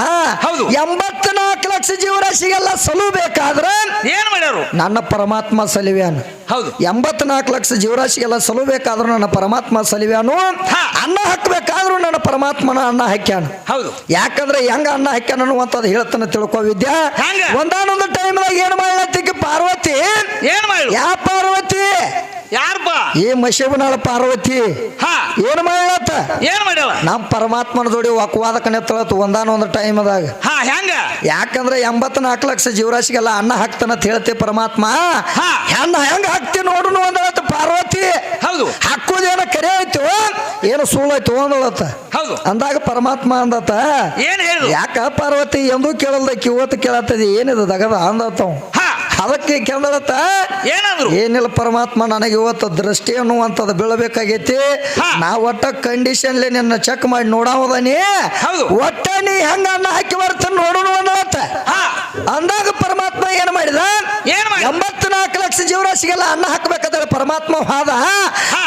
ಹೌದು. 84 ಲಕ್ಷ ಜೀವರಾಶಿಗೆಲ್ಲ ಸಲುಬೇಕಾದ್ರೆ ಏನ್ ಮಾಡ್ಯಾರು? ನನ್ನ ಪರಮಾತ್ಮ ಸಲಿವ್ಯಾನು. ಹೌದು. 84 ಲಕ್ಷ ಜೀವರಾಶಿಗೆಲ್ಲ ಸಲುಬೇಕಾದ್ರೂ ನನ್ನ ಪರಮಾತ್ಮ ಸಲಿವ್ಯಾನು. ಅನ್ನ ಹಾಕ್ಬೇಕಾದ್ರೂ ನನ್ನ ಪರಮಾತ್ಮನ ಅನ್ನ ಹಾಕ್ಯಾನು. ಹೌದು. ಯಾಕಂದ್ರೆ ಹೆಂಗ ಅನ್ನ ಹಾಕ್ಯಾನ ಅನ್ನುವಂಥದ್ದು ಹೇಳ್ತಾನೆ ತಿಳ್ಕೊ ವಿದ್ಯಾ. ಹೆಂಗ? ಒಂದಾನೊಂದು ಟೈಮ್ದಾಗ ಏನ್ ಮಾಡ್ಲತ್ತಿಕ್ಕೆ ಪಾರ್ವತಿ. ಏನ್ ಮಾಡು? ಯಾ ಪಾರ್ವತಿ? ಯಾರಪ್ಪ? ಈ ಮಶೇಬನಾಳ ಪಾರ್ವತಿ ಹಾ ಏನ್ ಮಾಡ್ಲತ್ತ? ಏನ್ ಮಾಡ್ಯಾವ? ನಮ್ಮ ಪರಮಾತ್ಮನ ಜೋಡಿ ವಾಕ್ವಾದಕ ನೆತ್ತಳತ್ತು ಒಂದಾನೊಂದು ಟೈಮ್ದಾಗ. ಹಾ ಹೆಂಗ? ಯಾಕಂದ್ರೆ 84 ಲಕ್ಷ ಜೀವರಾಶಿಗೆಲ್ಲ ಅನ್ನ ಹಾಕ್ತಾನ ಅಂತ ಹೇಳ್ತಿ ಪರಮಾತ್ಮ. ಹಾ. ಹೆಂಗ ಹಾಕ್ತಿ ನೋಡುನು ಅಂದಳತ್ತ ಪಾರ್ವತಿ. ಹೌದು. ಹಾಕೋದೇನ ಕರೆ ಆಯ್ತು ಏನು ಸುಳ್ಳಾಯ್ತು ಅಂದಳತ್ತ. ಹೌದು. ಅಂದಾಗ ಪರಮಾತ್ಮ ಅಂದತ್ತ ಏನ್ ಹೇಳು? ಯಾಕ ಪಾರ್ವತಿ ಎಂದೂ ಕೇಳಲ್ದಕ್ಕೆ ಇವತ್ತು ಕೇಳತ್ತದ ಏನಿದು ದಗದ ಅಂದತ್ತವ್. ಹಾ ಅದಕ್ಕೆ ಕೇಳತ್ತ ಏನಂದ್ರು? ಏನಿಲ್ಲ ಪರಮಾತ್ಮ ನನಗೆ ಇವತ್ತು ದೃಷ್ಟಿ ಅನ್ನುವಂಥದ್ದು ಬೀಳಬೇಕಾಗೈತಿ. ಹಾ. ನಾ ಒಟ್ಟ ಕಂಡೀಷನ್ಲಿ ನಿನ್ನ ಚೆಕ್ ಮಾಡಿ ನೋಡಾವದಾನಿ. ಹೌದು. ಒಟ್ಟ ನೀ ಹೆಂಗ ಅನ್ನ ಹಾಕಿ ಬರ್ತಾನೆ ನೋಡೋಣ ಅಂದತ್ತ. ಹಾ ಅಂದಾಗ ಪರಮಾತ್ಮ ಏನ್ ಮಾಡಿದ? ಏನ್ ಮಾಡಿ? 84 ಲಕ್ಷ ಜೀವರಾಶಿಗೆಲ್ಲ ಅನ್ನ ಹಾಕ್ಬೇಕಾದ್ರೆ ಪರಮಾತ್ಮ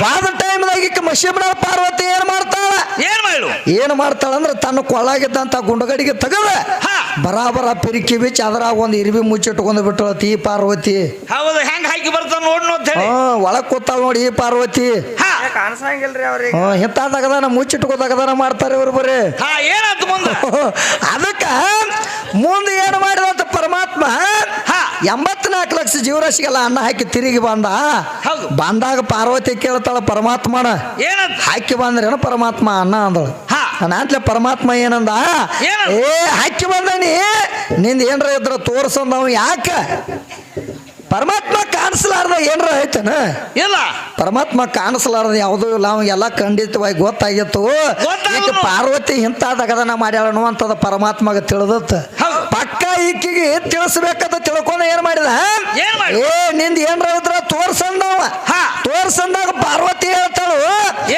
ವಾದ ಟೈಮ್ದಾಗ ಮಶಿಬನ ಪಾರ್ವತಿ ಏನ್ ಮಾಡ್ತಾಳ? ಏನ್ ಮಾಡು? ಏನ್ ಮಾಡ್ತಾಳ ಅಂದ್ರೆ ತನ್ನ ಕೊಳ್ಳಾಗಿದ್ದಂತ ಗುಂಡಗಡಿಗೆ ತೆಗದ ಹಾ ಬರಾಬರ ಪಿರಿಕಿ ಬಿಚ್ಚಿ ಅದ್ರಾಗ ಒಂದು ಇರ್ಬಿ ಮುಚ್ಚಿಟ್ಕೊಂಡು ಬಿಟ್ಟಳತಿ ಈ ಪಾರ್ವತಿ. ಹೌದು. ಹೆಂಗ್ ಹಾಕಿ ಬರ್ತಾನ ನೋಡ್ ಅಂತ ಹೇಳಿ ಒಳಗ್ ಕೂತಾಳ ನೋಡಿ ಈ ಪಾರ್ವತಿ. ಹಾ ಕಾಣಿಸಂಗಿಲ್ರಿ ಅವ್ರಿಗೆ. ಇಂಥದಾಗದಾನ ಮುಚ್ಚಿಟ್ಕೋದಾಗದಾನ ಮಾಡ್ತಾರೆ ಇವ್ರು ಬರೀ. ಹಾ ಏನಾಯ್ತು ಮುಂದೆ? ಅದಕ್ಕ ಮುಂದೆ ಏನು ಮಾಡಿದಂತ ಪರಮಾತ್ಮ ಹಾ 84 ಲಕ್ಷ ಜೀವರಾಶಿಗೆಲ್ಲ ಅನ್ನ ಹಾಕಿ ತಿರುಗಿ ಬಂದ. ಹೌದು. ಬಂದಾಗ ಪಾರ್ವತಿ ಕೇಳ್ತಾಳ ಪರಮಾತ್ಮನ. ಏನಂತ? ಹಾಕಿ ಬಂದ್ರೇನು ಪರಮಾತ್ಮ ಅನ್ನ ಅಂದಳು. ಹಾ ನಾನ್ಲೆ ಪರಮಾತ್ಮ ಏನಂದ? ಏನಂದ? ಏ ಹಾಕಿ ಬಂದನಿ ನಿಂದ ಏನ್ರ ಇದ್ರ ತೋರ್ಸಂದವ್. ಯಾಕ? ಪರಮಾತ್ಮ ಕಾಣಿಸ್ಲಾರ್ದ ಏನ್ರ ಆಯ್ತನ? ಇಲ್ಲ. ಪರಮಾತ್ಮ ಕಾಣಿಸ್ಲಾರ್ದ ಯಾವುದೂ ಇಲ್ಲ. ಅವಾಗೆಲ್ಲ ಖಂಡಿತವಾಗಿ ಗೊತ್ತಾಗಿತ್ತು. ಈಗ ಪಾರ್ವತಿ ಇಂಥದಗದನ ಮಾಡ್ಯಾಳ ಅನ್ನುವಂಥದ್ದು ಪರಮಾತ್ಮಗ ತಿಳಿದತ್ತ. ಹೌದು. ಪಕ್ಕ ಈಕಿಗೆ ತಿಳಿಸ್ಬೇಕಂತ ತಿಳ್ಕೊಂಡು ಏನ್ ಮಾಡಿದ? ಏನ್ ಮಾಡಿ? ಏ ನಿಂದ ಏನ್ರ ಇದ್ರ ತೋರ್ಸಂದವ. ಹಾ ತೋರ್ಸಂದಾಗ ಪಾರ್ವತಿ ಹೇಳ್ತಾಳು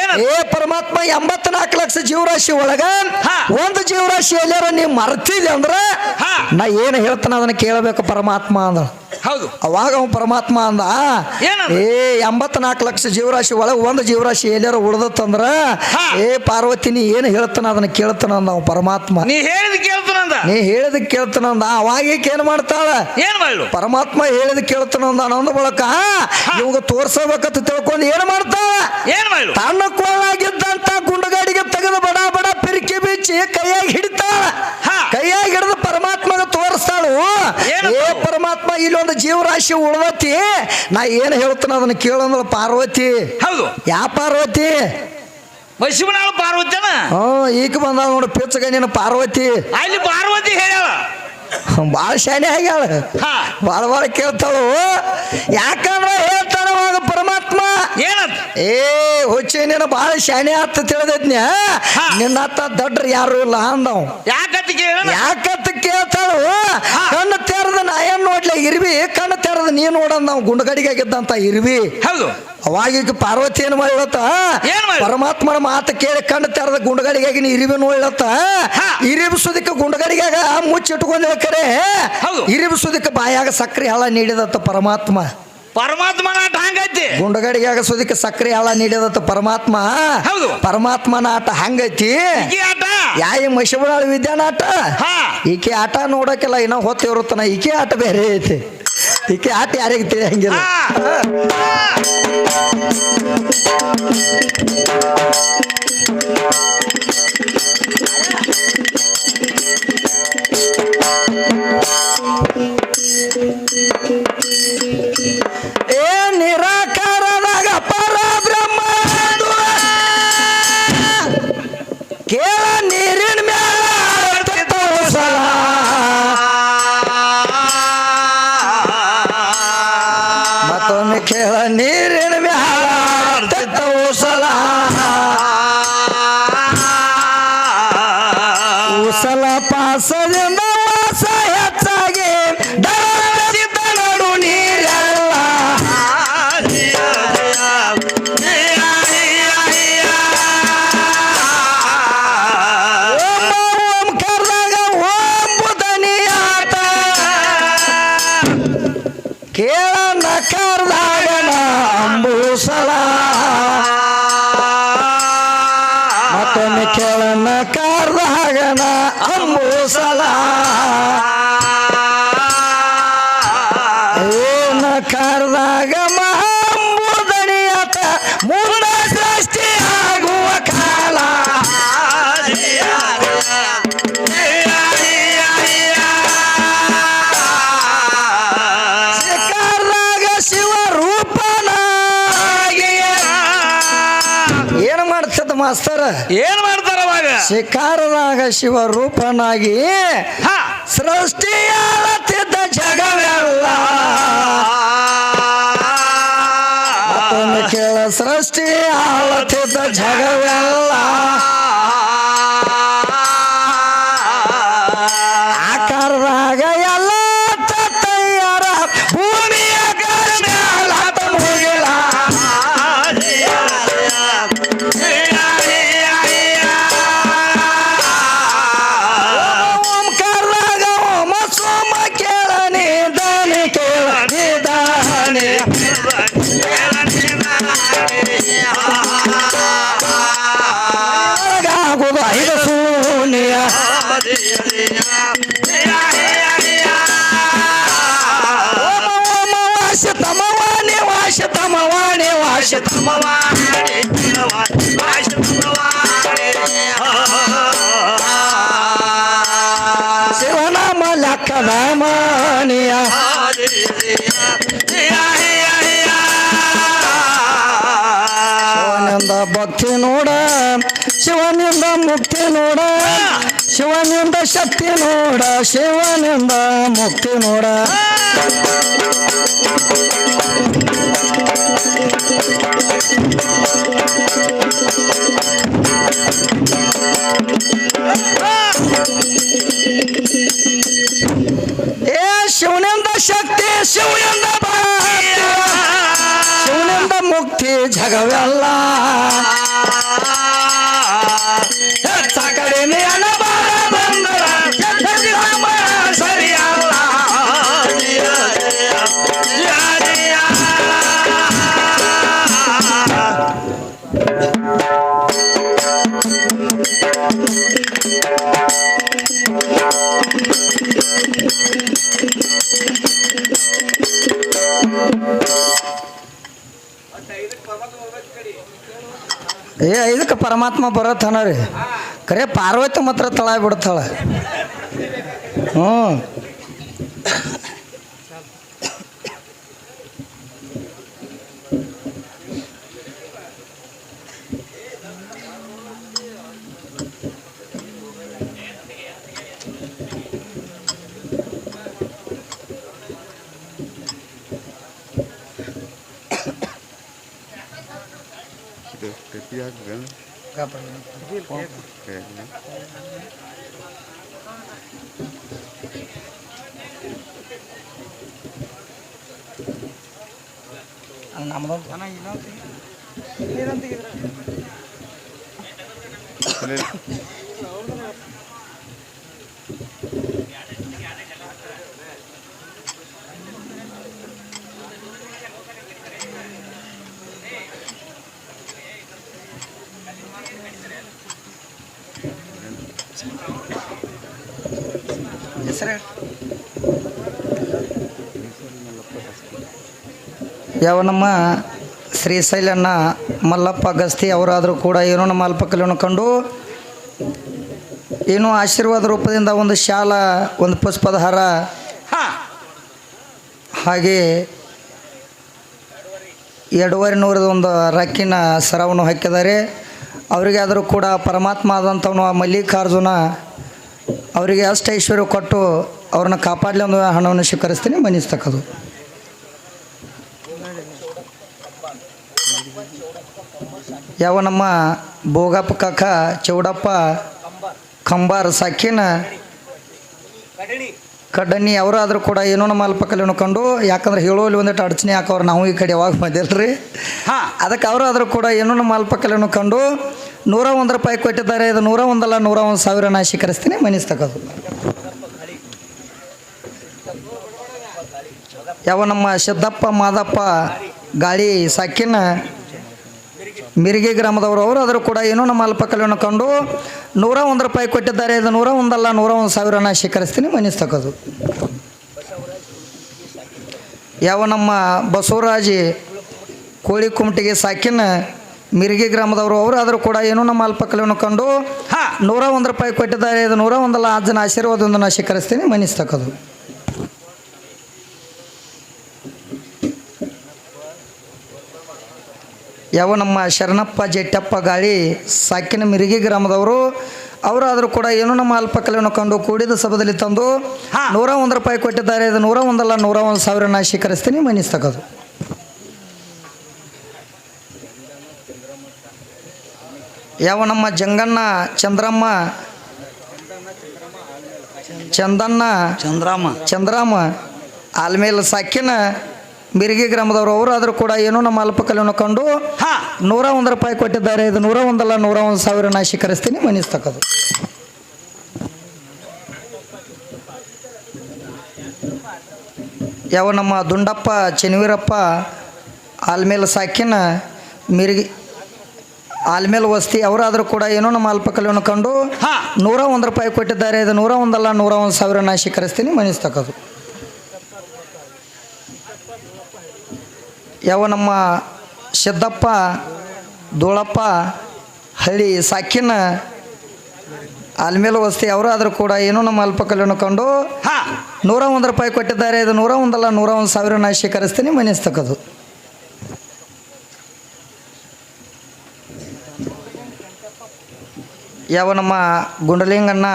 ಏನಂತ? ಏ ಪರಮಾತ್ಮ 84 ಲಕ್ಷ ಜೀವರಾಶಿ ಒಳಗ ಹಾ. ಒಂದು ಜೀವರಾಶಿ ಎಲ್ಲಾರ ನೀ ಮರ್ತಿದೆ ಅಂದ್ರ ಹಾ. ನಾ ಏನು ಹೇಳ್ತಾನ ಅದನ್ನ ಕೇಳಬೇಕು ಪರಮಾತ್ಮ ಅಂದ. ಹೌದು. ಅವಾಗ ಅವ ಪರಮಾತ್ಮ ಅಂದ ಏನಂದ? ಏ 84 ಲಕ್ಷ ಜೀವರಾಶಿ ಒಳಗ ಒಂದು ಜೀವರಾಶಿ ಎಲ್ಲಾರ ಉಳ್ದತ್ತಂದ್ರ ಹಾ. ಏ ಪಾರ್ವತಿ ನೀ ಏನು ಹೇಳ್ತಾನ ಅದನ್ನ ಕೇಳ್ತಾನ ಅಂದ ಅವ ಪರಮಾತ್ಮ. ನೀ ಹೇಳಿದ ಕೇಳ್ತಾನಂದ. ನೀ ಹೇಳಿದ ಕೇಳ್ತಾನಂದ. ಅವಾಗ ಈಕೆ ಏನ್ ಮಾಡ್ತಾಳ? ಏನ್ ಮಾಡು? ಪರಮಾತ್ಮ ಹೇಳಿದ ಕೇಳ್ತಾನಂದ ಅನ್ನೊಂದು ಬಳಕ ಇವಾಗ ತೋರ್ಸಬೇಕಂತ ತಿಳ್ಕೊಂಡು ಏನ್ ಮಾಡ್ತಾಳ? ಏನ್ ಮಾಡು? ತನ್ನ ಕೊಳ್ಳಾಗಿದ್ದಂತ ಗುಂಡಗಾಡಿಗೆ ತೆಗೆದು ಬಡ ಬಡ ಪಿರಿಕಿ ಬಿಚ್ಚಿ ಕೈಯಾಗಿ ಹಿಡಿತಾಳ. ಹಾ. ಕೈಯಾಗಿ ಹಿಡಿದು ಪರಮಾತ್ಮಗ ತೋರಿಸ್ತಾಳು. ಏನಂತ? ಏ ಪರಮಾತ್ಮ ಇಲ್ಲೊಂದು ಜೀವರಾಶಿ ಉಳ್ದತಿ, ನಾ ಏನ್ ಹೇಳ್ತಾನ ಅದನ್ನ ಕೇಳಂದ್ರ ಪಾರ್ವತಿ. ಹೌದು. ಯಾ ಪಾರ್ವತಿ? ಮಶಿಬನಾಳ ಪಾರ್ವತಿನ. ಈಗ ಬಂದ ನೋಡು ಪಿಚ್ಚಗ ನೀನು ಪಾರ್ವತಿ. ಅಲ್ಲಿ ಪಾರ್ವತಿ ಹೇಳ್ಯಾಳ ಬಾಳ ಶಾನೆ ಆಗ್ಯಾಳ. ಹಾ ಬಾಳ ಕೇಳ್ತಾಳು. ಯಾಕಂದ್ರ ಹೇಳ್ತಾನ ಅವಾಗ ಪರಮಾತ್ಮ ಏನಂತ? ಏ ಹುಚ್ಚಿ ನೀನು ಬಾಳ ಶಾನೆ ಆತ ತಿಳಿದೈತ್ನ್ಯ. ಹಾ. ನಿನ್ನ ಹತ್ತ ದಡ್ರ ಯಾರು ಇಲ್ಲ ಅಂದವ್. ಯಾಕಂತ ಕೇಳ? ಯಾಕಂತ ಕೇಳ್ತಾಳು. ಕಣ್ಣು ತೆರೆದ ನಾ ಏನ್ ನೋಡ್ಲಿ ಇರ್ವಿ, ಕಣ್ಣು ತೆರೆದ ನೀ ನೋಡಂದ್ ನಾವು ಗುಂಡಗಡಿಗೆ ಆಗಿದ್ದಂತ ಇರ್ವಿ. ಹೌದು. ಅವಾಗ ಈಗ ಪಾರ್ವತಿ ಏನ್ ಮಾಡಿಳತ್ತ? ಏನ್ ಮಾಡಿ? ಪರಮಾತ್ಮನ ಮಾತು ಕೇಳಿ ಕಣ್ಣು ತೆರೆದ ಗುಂಡಗಡಿಗಾಗಿ ನೀ ಇರಿವಿ ನೋಡ್ಲತ್ತ. ಹಾ. ಇರಿಬಿಸೋದಕ್ಕೆ ಗುಂಡಗಡಿಗಾಗ ಮುಚ್ಚಿಟ್ಕೊಂಡ ಕರೆ ಹೌದು. ಇರಿಬಿಸೋದಕ್ಕೆ ಬಾಯಾಗ ಸಕ್ರೆ ಹಳ ನೀಡಿದತ್ತ ಪರಮಾತ್ಮ. ಪರಮಾತ್ಮನ ಆಟ ಹಂಗೈತಿ. ಗುಂಡಗಡಿಗಾಗ ಸೋದಕ್ಕೆ ಸಕ್ರೆ ಹಳ ನೀಡಿದತ್ತ ಪರಮಾತ್ಮ. ಹೌದು. ಪರಮಾತ್ಮನ ಆಟ ಹಂಗೈತಿ. ಈಕಿ ಆಟ ಯಾಯಿ ಮಶಿಬನಾಳ ವಿದ್ಯಾನಾಟ. ಹಾ ಈಕೆ ಆಟ ನೋಡಕ್ಕೆಲ್ಲ ಇನ್ನೂ ಹೊತ್ತು ಇರುತ್ತಾನ. ಈಕೆ ಆಟ ಬೇರೆ ಐತಿ. ಈಕೆ ಆಟ ಯಾರಿಗೆ ತಿಳಿಯಂಗಿಲ್ಲ. ಏ ನಿರಾಕಾರದಾಗ ಪರಬ್ರಹ್ಮ ಕೇಳ ನೀರಿನ ಮ್ಯಾಲ ಸಲ ಮತ್ತೊಮ್ಮೆ ಕೇಳ ನೀರಿನ ಮ್ಯಾಲ ಸಲ ಉಸಲ ಪಾಸದಿಂದ ವಾಸ ಹೆಚ್ಚಾಗಿ ದಳದಿದ್ದ ನಡು ನೀರೆಲ್ಲ ಓಂ ಕರ್ದಾಗ ಓಂ ಬುಧನಿ ಆಟ ಕೇಳ ನಕರ್ದಾಗ ಅಂಬೂಸಲ ಮತ್ತೊಮ್ಮೆ ಕೇಳ ನಕರ್ದಾಗ ಮಾಸ್ತರ ಏನ್ ಮಾಡ್ತಾರ ಅವಾಗ ಶಿಕಾರದಾಗ ಶಿವ ರೂಪನಾಗಿ ಹಾ ಸೃಷ್ಟಿಯಾಗುತ್ತಿದ್ದ ಜಗವೆಲ್ಲ ಮತ್ತೊಮ್ಮೆ ಕೇಳ ಸೃಷ್ಟಿ ಆಳುತ್ತಿದ್ದ ಜಗವೆಲ್ಲ ಆಕಾರದಾಗ ಎಲ್ಲ ತಯ್ಯಾರ ಭೂಮಿಯ ಕರ್ಮ್ಯಾಲ ಮುಗಿಲ ಓಂಕಾರದಾಗ ಓಮ ಸೋಮ ಕೇಳ ನಿಧಾನೆ ಕೇಳ ನಿಧಾನೆ ಆಗುದು ಐದು ಶೂನ್ಯ ವಾಶತಮವಾಣಿ ವಾಶತಮವಾಣಿ ವಾಶತಮವಾಣಿ ಶಿವನಾಮ ಲೆಕ್ಕದ ಮಾನಿಯ ಶಿವನಿಂದ ಭಕ್ತಿ ನೋಡ ಶಿವನಿಂದ ಮುಕ್ತಿ ನೋಡ ಶಿವನಿಂದ ಶಕ್ತಿ ನೋಡ ಶಿವನಿಂದ ಮುಕ್ತಿ ನೋಡ ಏ ಶಿವನಿಂದ ಶಕ್ತಿ ಶಿವನಿಂದ ಭಕ್ತಿ ಶಿವನಿಂದ ಮುಕ್ತಿ ಜಗವೆಲ್ಲ ಹೆಚ್ಚ ಕಡಿಮೆ ಅನಬಾರ ಬಂದರ ಸರಿಯಲ್ಲ ಏ ಇದಕ್ಕೆ ಪರಮಾತ್ಮ ಬರತ್ತನ ರೀ ಕರೆ ಪಾರ್ವತಿ ಮಾತ್ರ ತಳ ಬಿಡ್ತಾಳ ಹ್ಞೂ ಯಾವ ನಮ್ಮ ಶ್ರೀಶೈಲನ್ನ ಮಲ್ಲಪ್ಪ ಗಸ್ತಿ ಅವರಾದರೂ ಕೂಡ ಏನೋ ನಮ್ಮ ಅಲ್ಪಕಲೆಯನ್ನು ಕಂಡು ಏನೋ ಆಶೀರ್ವಾದ ರೂಪದಿಂದ ಒಂದು ಶಾಲ ಒಂದು ಪುಷ್ಪದ ಹಾರ ಹಾಗೆ 2,500 ಒಂದು ರಕ್ಕಿನ ಸರವನ್ನು ಹಾಕಿದ್ದಾರೆ. ಅವರಿಗೆ ಆದರೂ ಕೂಡ ಪರಮಾತ್ಮ ಆದಂಥವನು ಆ ಮಲ್ಲಿಕಾರ್ಜುನ ಅವರಿಗೆ ಅಷ್ಟು ಐಶ್ವರ್ಯ ಕೊಟ್ಟು ಅವ್ರನ್ನ ಕಾಪಾಡಲಿ ಒಂದು ಹಣವನ್ನು ಸ್ವೀಕರಿಸ್ತೀನಿ ಮನಿಸ್ತಕ್ಕದು. ಯಾವ ನಮ್ಮ ಭೋಗಪ್ಪ ಕಾಕ ಚೌಡಪ್ಪ ಕಂಬಾರ ಸಾಕಿನ ಕಡ್ಡನಿ ಅವರಾದರೂ ಕೂಡ ಏನೋ ನಮ್ಮ ಅಲ್ಪಕಲೆಯನ್ನು ಕಂಡು, ಯಾಕಂದ್ರೆ ಹೇಳೋಲ್ಲಿ ಒಂದಿಟ್ಟು ಅಡಚಣೆ ಹಾಕೋರು ನಾವು ಈ ಕಡೆ ಯಾವಾಗ ಬಂದಿಲ್ರಿ. ಅದಕ್ಕೆ ಅವರಾದರೂ ಕೂಡ ಏನೋ ನಮ್ಮ ಅಲ್ಪಕಲೆಯನ್ನು ಕಂಡು 101 ರೂಪಾಯಿ ಕೊಟ್ಟಿದ್ದಾರೆ. ಇದು 101 ಅಲ್ಲ 101,000 ನಾ ಸ್ವೀಕರಿಸ್ತೀನಿ ಮನಿಸ್ತಕ್ಕದು. ಯಾವ ನಮ್ಮ ಸಿದ್ದಪ್ಪ ಮಾದಪ್ಪ ಗಾಳಿ ಸಾಕಿನ ಮಿರ್ಗಿ ಗ್ರಾಮದವರು ಅವರಾದರೂ ಕೂಡ ಏನೋ ನಮ್ಮ ಅಲ್ಪಕಲೆಯನ್ನು ಕಂಡು 101 ರೂಪಾಯಿ ಕೊಟ್ಟಿದ್ದಾರೆ. ಇದು 101 ಅಲ್ಲ 101,000 ನಾ ಸ್ವೀಕರಿಸ್ತೀನಿ ಮನಿಸ್ತಕ್ಕದು. ಯಾವ ನಮ್ಮ ಬಸವರಾಜಿ ಕೋಳಿ ಕುಮಟಿಗೆ ಸಾಕಿನ ಮಿರ್ಗಿ ಗ್ರಾಮದವರು ಅವರಾದರೂ ಕೂಡ ಏನೋ ನಮ್ಮ ಅಲ್ಪಕಲೆಯನ್ನು ಕಂಡು 101 ರೂಪಾಯಿ ಕೊಟ್ಟಿದ್ದಾರೆ. ಇದು 101 ಅಲ್ಲ ಅಜ್ಜನ ಆಶೀರ್ವಾದವನ್ನು ನಾ ಸ್ವೀಕರಿಸ್ತೀನಿ ಮನಿಸ್ತಕ್ಕದು. ಯಾವ ನಮ್ಮ ಶರಣಪ್ಪ ಜೆಟ್ಟಪ್ಪ ಗಾಳಿ ಸಾಕಿನ ಮಿರಿಗಿ ಗ್ರಾಮದವರು ಅವರಾದರೂ ಕೂಡ ಏನು ನಮ್ಮ ಅಲ್ಪಕಲೆಯನ್ನು ಕಂಡು ಕೂಡಿದ ಸಭದಲ್ಲಿ ತಂದು 101 ರೂಪಾಯಿ ಕೊಟ್ಟಿದ್ದಾರೆ. ಇದು 101 ಅಲ್ಲ 101,000 ನಾ ಸ್ವೀಕರಿಸ್ತೀನಿ. ಮನಿಸ್ತಕ್ಕದು ಯಾವ ನಮ್ಮ ಜಂಗಣ್ಣ ಚಂದ್ರಮ್ಮ ಆಲ್ಮೇಲೆ ಸಾಕಿನ ಮಿರಿಗಿ ಗ್ರಾಮದವರು ಅವರಾದರೂ ಕೂಡ ಏನೋ ನಮ್ಮ ಅಲ್ಪಕಲೆಯನ್ನು ಕಂಡು 101 ರೂಪಾಯಿ ಕೊಟ್ಟಿದ್ದಾರೆ. ಇದು 101 ಅಲ್ಲ 101,000 ನಾ ಸ್ವೀಕರಿಸ್ತೀನಿ. ಮನಿಸ್ತಕ್ಕದು ಯಾವ ನಮ್ಮ ದುಂಡಪ್ಪ ಚೆನ್ವೀರಪ್ಪ ಆಲ್ಮೇಲೆ ಸಾಕಿನ ಮಿರಿಗಿ ಆಲ್ಮೇಲೆ ವಸ್ತಿ ಅವರಾದರೂ ಕೂಡ ಏನೋ ನಮ್ಮ ಅಲ್ಪಕಲೆಯನ್ನು ಕಂಡು 101 ರೂಪಾಯಿ ಕೊಟ್ಟಿದ್ದಾರೆ. ಇದು 101 ಅಲ್ಲ 101,000 ನಾ ಸ್ವೀಕರಿಸ್ತೀನಿ. ಮನಿಸ್ತಕ್ಕದು ಯಾವ ನಮ್ಮ ಸಿದ್ದಪ್ಪ ದೋಳಪ್ಪ ಹಳ್ಳಿ ಸಾಕಿನ ಆಲ್ಮೇಲೆ ವಸ್ತಿ ಅವರಾದರೂ ಕೂಡ ಏನೋ ನಮ್ಮ ಅಲ್ಪಕಲೆಯನ್ನು ಕಂಡು 101 ರೂಪಾಯಿ ಕೊಟ್ಟಿದ್ದಾರೆ. ಇದು 101 ಅಲ್ಲ 101,000 ನಾ ಸ್ವೀಕರಿಸ್ತೀನಿ. ಮನಿಸ್ತಕ್ಕದು ಯಾವ ನಮ್ಮ ಪುಂಡಲಿಂಗಣ್ಣ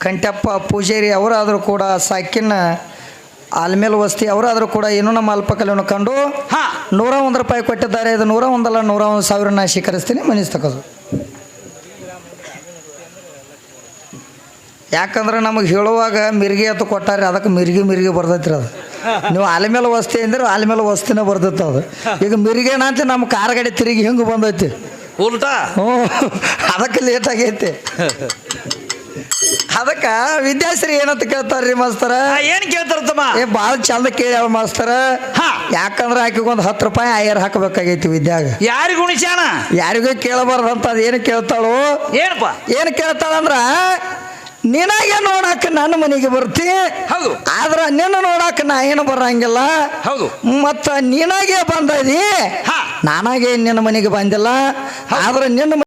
ಕಂಟಪ್ಪ ಪೂಜಾರಿ ಅವರಾದರೂ ಕೂಡ ಸಾಕಿನ ಆಲ್ಮೇಲೆ ವಸ್ತಿ ಅವರಾದರೂ ಕೂಡ ಏನೋ ನಮ್ಮ ಅಲ್ಪಕಲೆಯನ್ನು ಕಂಡು 101 ರೂಪಾಯಿ ಕೊಟ್ಟಿದ್ದಾರೆ. ಇದು 101 ಅಲ್ಲ 101,000 ನಾ ಸ್ವೀಕರಿಸ್ತೀನಿ. ಮನಿಸ್ತಕ್ಕದು ಯಾಕಂದ್ರೆ ನಮಗೆ ಹೇಳುವಾಗ ಮಿರ್ಗಿ ಅಂತ ಕೊಟ್ಟಾರೆ, ಅದಕ್ಕೆ ಮಿರ್ಗಿ ಬರ್ತೈತ್ರಿ. ಅದು ನೀವು ಆಲ್ಮೇಲೆ ವಸ್ತಿ ಅಂದ್ರೆ ಆಲ್ಮೇಲೆ ವಸ್ತಿನೇ ಬರ್ತೈತೆ. ಅದು ಈಗ ಮಿರ್ಗೇನ ಅಂತ ನಮ್ಮ ಕಾರ್ ಗಾಡಿ ತಿರುಗಿ ಹಿಂಗೆ ಬಂದೈತಿ ಉಲ್ಟಾ. ಅದಕ್ಕೆ ಲೇಟ್ ಆಗೈತಿ. ಅದಕ್ಕೆ ವಿದ್ಯಾಶ್ರೀ ಏನಂತ ಕೇಳ್ತಾರ್ರಿ ಮಾಸ್ತರ? ಏನ್ ಕೇಳ್ತಾರತ್ತಮ್ಮ? ಭಾಳ ಚಂದ ಕೇಳ್ಯಾವ ಮಾಸ್ತರ. ಯಾಕಂದ್ರೆ ಆಕಿಗೊಂದು 10 ರೂಪಾಯಿ ಆಯರ್ ಹಾಕಬೇಕಾಗೈತಿ ವಿದ್ಯಾಗ. ಯಾರಿಗೂ ಉಣಿಸ್ಯಾನ? ಯಾರಿಗೂ ಕೇಳಬಾರ್ದಂತ. ಅದು ಏನು ಕೇಳ್ತಾಳು? ಏನಪ್ಪ ಏನು ಕೇಳ್ತಾಳಂದ್ರ, ನಿನಗೆ ನೋಡಾಕ ನನ್ನ ಮನೆಗೆ ಬರ್ತಿ, ಹೌದು, ಆದ್ರ ನಿನ್ನ ನೋಡಾಕ ನಾ ಏನು ಬರಂಗಿಲ್ಲ, ಹೌದು, ಮತ್ತ ನಿನಗೆ ಬಂದದಿ, ನನಗೆ ನಿನ್ನ ಮನೆಗೆ ಬಂದಿಲ್ಲ, ಆದ್ರೆ ನಿನ್ನ